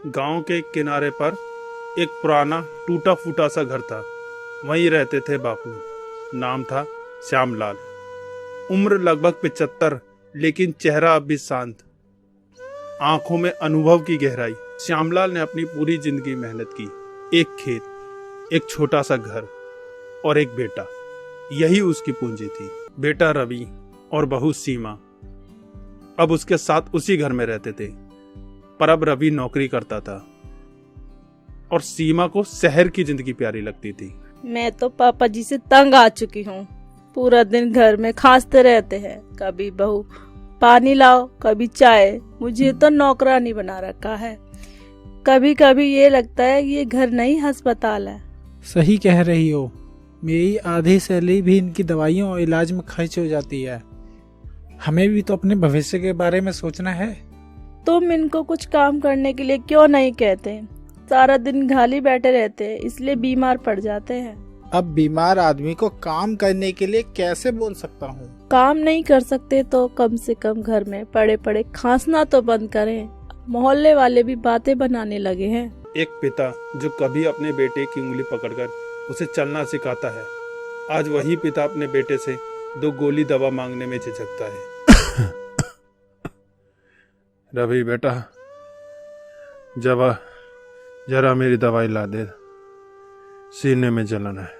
गांव के किनारे पर एक पुराना टूटा फूटा सा घर था। वहीं रहते थे बापू। नाम था श्यामलाल। उम्र लगभग 75, लेकिन चेहरा अब भी शांत, आंखों में अनुभव की गहराई। श्यामलाल ने अपनी पूरी जिंदगी मेहनत की। एक खेत, एक छोटा सा घर और एक बेटा, यही उसकी पूंजी थी। बेटा रवि और बहू सीमा अब उसके साथ उसी घर में रहते थे। पर अब रवि नौकरी करता था और सीमा को शहर की जिंदगी प्यारी लगती थी। मैं तो पापा जी से तंग आ चुकी हूँ। पूरा दिन घर में खांसते रहते हैं, कभी बहू पानी लाओ, कभी चाय। मुझे तो नौकरानी बना रखा है। कभी कभी ये लगता है कि ये घर नहीं अस्पताल है। सही कह रही हो। मेरी आधी सैलरी भी इनकी दवाइयों और इलाज में खर्च हो जाती है। हमें भी तो अपने भविष्य के बारे में सोचना है। तुम इनको कुछ काम करने के लिए क्यों नहीं कहते? सारा दिन खाली बैठे रहते हैं, इसलिए बीमार पड़ जाते हैं। अब बीमार आदमी को काम करने के लिए कैसे बोल सकता हूँ? काम नहीं कर सकते तो कम से कम घर में पड़े पड़े खांसना तो बंद करें। मोहल्ले वाले भी बातें बनाने लगे हैं। एक पिता जो कभी अपने बेटे की उंगली पकड़कर उसे चलना सिखाता है, आज वही पिता अपने बेटे से 2 गोली दवा मांगने में झिझकता है। रवि बेटा, जरा मेरी दवाई ला दे, सीने में जलन है।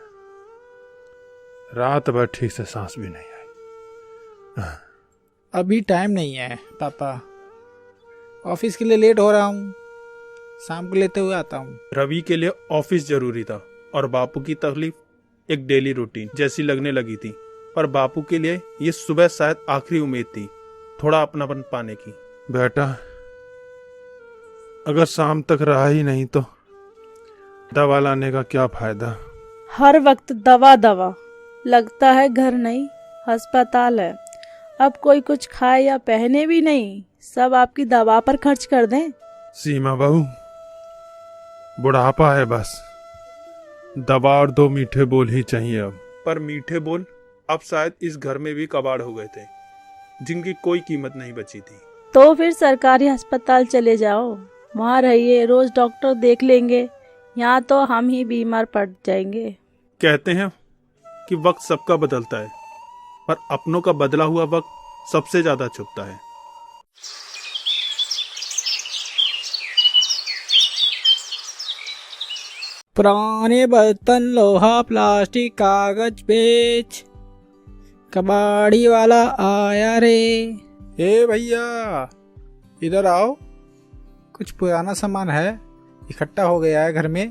रात भर ठीक से सांस भी नहीं आई। अभी टाइम नहीं है पापा, ऑफिस के लिए लेट हो रहा हूँ। शाम को लेते हुए आता हूँ। रवि के लिए ऑफिस जरूरी था और बापू की तकलीफ एक डेली रूटीन जैसी लगने लगी थी। पर बापू के लिए ये सुबह शायद आखिरी उम्मीद थी थोड़ा अपनापन पाने की। बेटा, अगर शाम तक रहा ही नहीं तो दवा लाने का क्या फायदा? हर वक्त दवा दवा, लगता है घर नहीं अस्पताल है। अब कोई कुछ खाए या पहने भी नहीं, सब आपकी दवा पर खर्च कर दें। सीमा बहू, बुढ़ापा है बस, दवा और 2 मीठे बोल ही चाहिए अब। पर मीठे बोल अब शायद इस घर में भी कबाड़ हो गए थे, जिनकी कोई कीमत नहीं बची थी। तो फिर सरकारी अस्पताल चले जाओ, वहाँ रहिए, रोज डॉक्टर देख लेंगे। यहाँ तो हम ही बीमार पड़ जाएंगे। कहते हैं कि वक्त सबका बदलता है, पर अपनों का बदला हुआ वक्त सबसे ज्यादा चुभता है। पुराने बर्तन, लोहा, प्लास्टिक, कागज बेच, कबाड़ी वाला आया रे। ए भैया, इधर आओ। कुछ पुराना सामान है, इकट्ठा हो गया है घर में,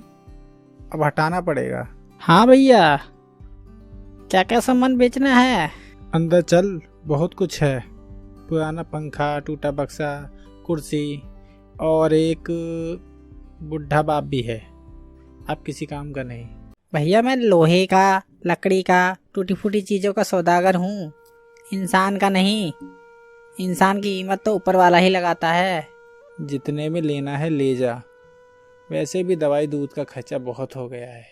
अब हटाना पड़ेगा। हाँ भैया, क्या क्या सामान बेचना है? अंदर चल, बहुत कुछ है। पुराना पंखा, टूटा बक्सा, कुर्सी और एक बुढ़ा बाप भी है। अब किसी काम का नहीं। भैया मैं लोहे का, लकड़ी का, टूटी फूटी चीज़ों का सौदागर हूँ, इंसान का नहीं। इंसान की कीमत तो ऊपर वाला ही लगाता है। जितने में लेना है ले जा। वैसे भी दवाई दूध का खर्चा बहुत हो गया है,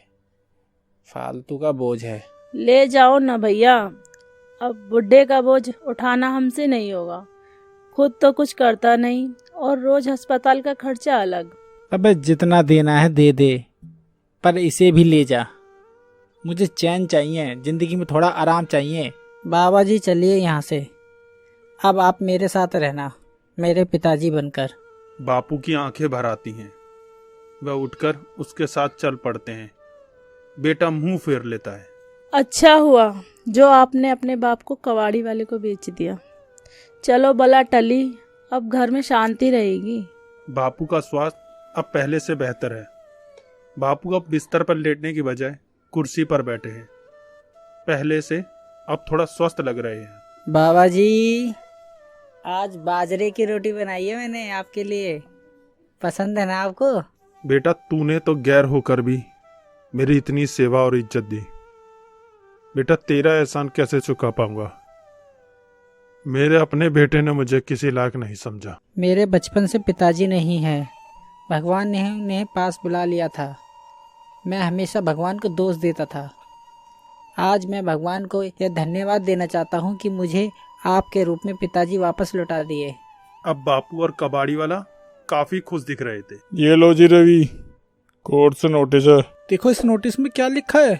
फालतू का बोझ है। ले जाओ ना भैया, अब बुढ़े का बोझ उठाना हमसे नहीं होगा। खुद तो कुछ करता नहीं और रोज अस्पताल का खर्चा अलग। अबे जितना देना है दे दे, पर इसे भी ले जा। मुझे चैन चाहिए, जिंदगी में थोड़ा आराम चाहिए। बाबा जी चलिए यहाँ से, अब आप मेरे साथ रहना, मेरे पिताजी बनकर। बापू की आंखें भर आती हैं। वह उठकर उसके साथ चल पड़ते हैं। बेटा मुंह फेर लेता है। अच्छा हुआ जो आपने अपने बाप को कबाड़ी वाले को बेच दिया। चलो बला टली, अब घर में शांति रहेगी। बापू का स्वास्थ्य अब पहले से बेहतर है। बापू अब बिस्तर पर लेटने की बजाय कुर्सी पर बैठे हैं। पहले से अब थोड़ा स्वस्थ लग रहे हैं। बाबा जी, आज बाजरे की रोटी बनाई है मैंने आपके लिए, पसंद है ना आपको? बेटा, तूने तो गैर होकर भी मेरी इतनी सेवा और इज्जत दी। बेटा, तेरा एहसान कैसे चुका पाऊंगा? मेरे अपने बेटे ने मुझे किसी लायक नहीं समझा। मेरे बचपन से पिताजी नहीं है, भगवान ने उन्हें पास बुला लिया था। मैं हमेशा भगवान को दोष देता था। आज मैं भगवान को यह धन्यवाद देना चाहता हूँ कि मुझे आपके रूप में पिताजी वापस लौटा दिए। अब बापू और कबाड़ी वाला काफी खुश दिख रहे थे। ये लो जी रवि, कोर्ट से नोटिस है। देखो इस नोटिस में क्या लिखा है।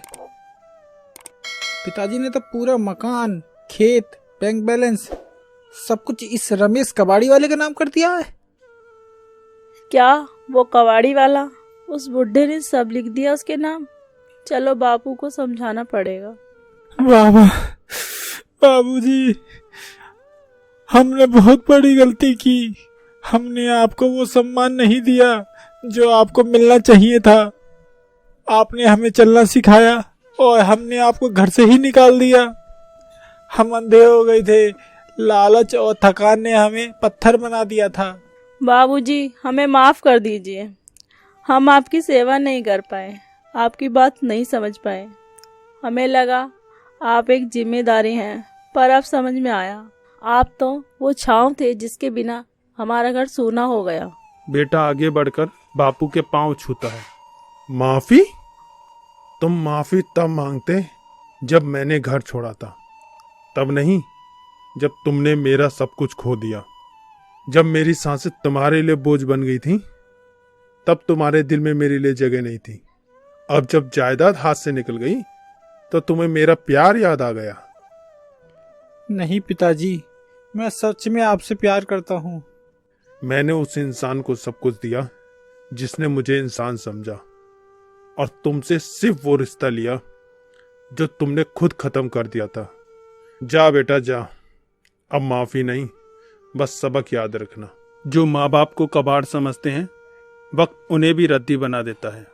पिताजी ने तो पूरा मकान, खेत, बैंक बैलेंस सब कुछ इस रमेश कबाड़ी वाले का नाम कर दिया है। क्या वो कबाड़ी वाला? उस बुढ़े ने सब लिख दिया उसके नाम। चलो बापू को समझाना पड़ेगा। बाबा, बाबूजी, हमने बहुत बड़ी गलती की। हमने आपको वो सम्मान नहीं दिया जो आपको मिलना चाहिए था। आपने हमें चलना सिखाया और हमने आपको घर से ही निकाल दिया। हम अंधे हो गए थे, लालच और थकान ने हमें पत्थर बना दिया था। बाबूजी, हमें माफ कर दीजिए। हम आपकी सेवा नहीं कर पाए, आपकी बात नहीं समझ पाए। हमें लगा आप एक जिम्मेदारी हैं, पर अब समझ में आया आप तो वो छांव थे जिसके बिना हमारा घर सूना हो गया। बेटा आगे बढ़कर बापू के पांव छूता है। माफी? तुम माफी तब मांगते जब मैंने घर छोड़ा था, तब नहीं जब तुमने मेरा सब कुछ खो दिया। जब मेरी सांसें तुम्हारे लिए बोझ बन गई थी, तब तुम्हारे दिल में मेरे लिए जगह नहीं थी। अब जब जायदाद हाथ से निकल गई तो तुम्हें मेरा प्यार याद आ गया। नहीं पिताजी, मैं सच में आपसे प्यार करता हूँ। मैंने उस इंसान को सब कुछ दिया जिसने मुझे इंसान समझा, और तुमसे सिर्फ वो रिश्ता लिया जो तुमने खुद खत्म कर दिया था। जा बेटा जा, अब माफी नहीं, बस सबक याद रखना। जो माँ बाप को कबाड़ समझते हैं, वक्त उन्हें भी रद्दी बना देता है।